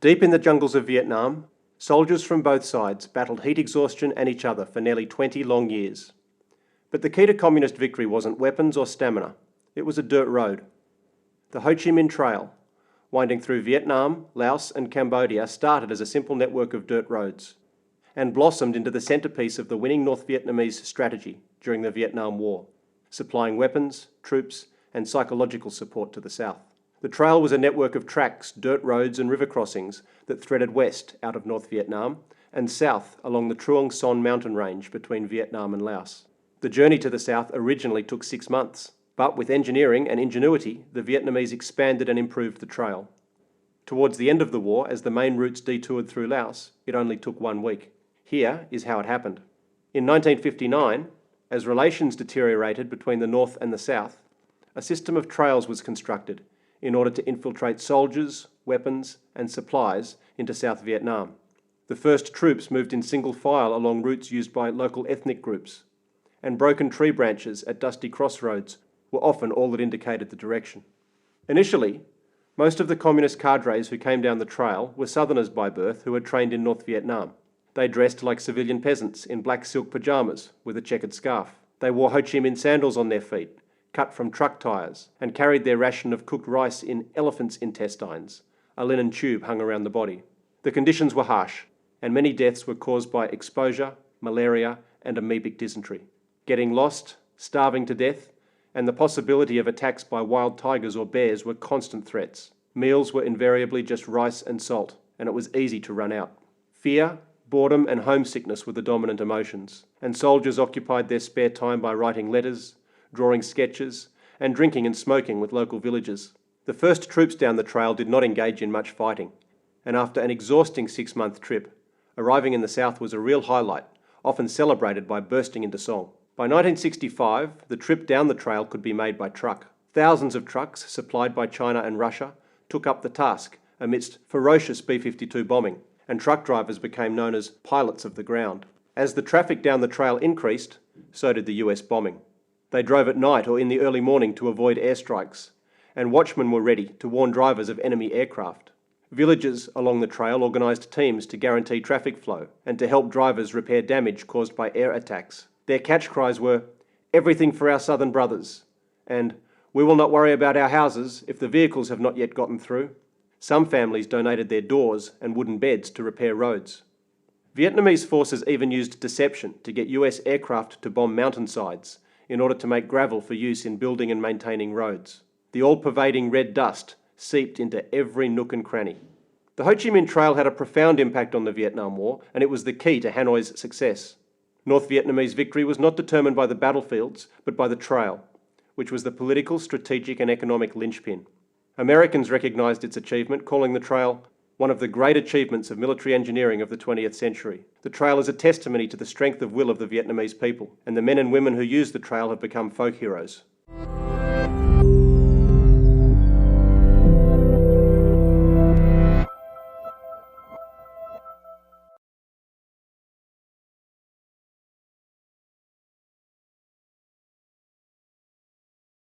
Deep in the jungles of Vietnam, soldiers from both sides battled heat exhaustion and each other for nearly 20 long years. But the key to communist victory wasn't weapons or stamina, it was a dirt road. The Ho Chi Minh Trail, winding through Vietnam, Laos and Cambodia, started as a simple network of dirt roads and blossomed into the centrepiece of the winning North Vietnamese strategy during the Vietnam War, supplying weapons, troops and psychological support to the south. The trail was a network of tracks, dirt roads and river crossings that threaded west out of North Vietnam and south along the Truong Son mountain range between Vietnam and Laos. The journey to the south originally took 6 months, but with engineering and ingenuity, the Vietnamese expanded and improved the trail. Towards the end of the war, as the main routes detoured through Laos, it only took 1 week. Here is how it happened. In 1959, as relations deteriorated between the North and the South, a system of trails was constructed in order to infiltrate soldiers, weapons and supplies into South Vietnam. The first troops moved in single file along routes used by local ethnic groups, and broken tree branches at dusty crossroads were often all that indicated the direction. Initially, most of the communist cadres who came down the trail were Southerners by birth who had trained in North Vietnam. They dressed like civilian peasants in black silk pyjamas with a checkered scarf. They wore Ho Chi Minh sandals on their feet, cut from truck tyres, and carried their ration of cooked rice in elephants' intestines, a linen tube hung around the body. The conditions were harsh, and many deaths were caused by exposure, malaria, and amoebic dysentery. Getting lost, starving to death, and the possibility of attacks by wild tigers or bears were constant threats. Meals were invariably just rice and salt, and it was easy to run out. Fear, boredom, and homesickness were the dominant emotions, and soldiers occupied their spare time by writing letters, drawing sketches, and drinking and smoking with local villagers. The first troops down the trail did not engage in much fighting, and after an exhausting 6-month trip, arriving in the south was a real highlight, often celebrated by bursting into song. By 1965, the trip down the trail could be made by truck. Thousands of trucks, supplied by China and Russia, took up the task amidst ferocious B-52 bombing, and truck drivers became known as pilots of the ground. As the traffic down the trail increased, so did the US bombing. They drove at night or in the early morning to avoid airstrikes, and watchmen were ready to warn drivers of enemy aircraft. Villages along the trail organised teams to guarantee traffic flow and to help drivers repair damage caused by air attacks. Their catch cries were, "Everything for our southern brothers," and "We will not worry about our houses if the vehicles have not yet gotten through." Some families donated their doors and wooden beds to repair roads. Vietnamese forces even used deception to get US aircraft to bomb mountainsides in order to make gravel for use in building and maintaining roads. The all-pervading red dust seeped into every nook and cranny. The Ho Chi Minh Trail had a profound impact on the Vietnam War, and it was the key to Hanoi's success. North Vietnamese victory was not determined by the battlefields, but by the trail, which was the political, strategic and economic linchpin. Americans recognised its achievement, calling the trail one of the great achievements of military engineering of the 20th century. The trail is a testimony to the strength of will of the Vietnamese people, and the men and women who use the trail have become folk heroes.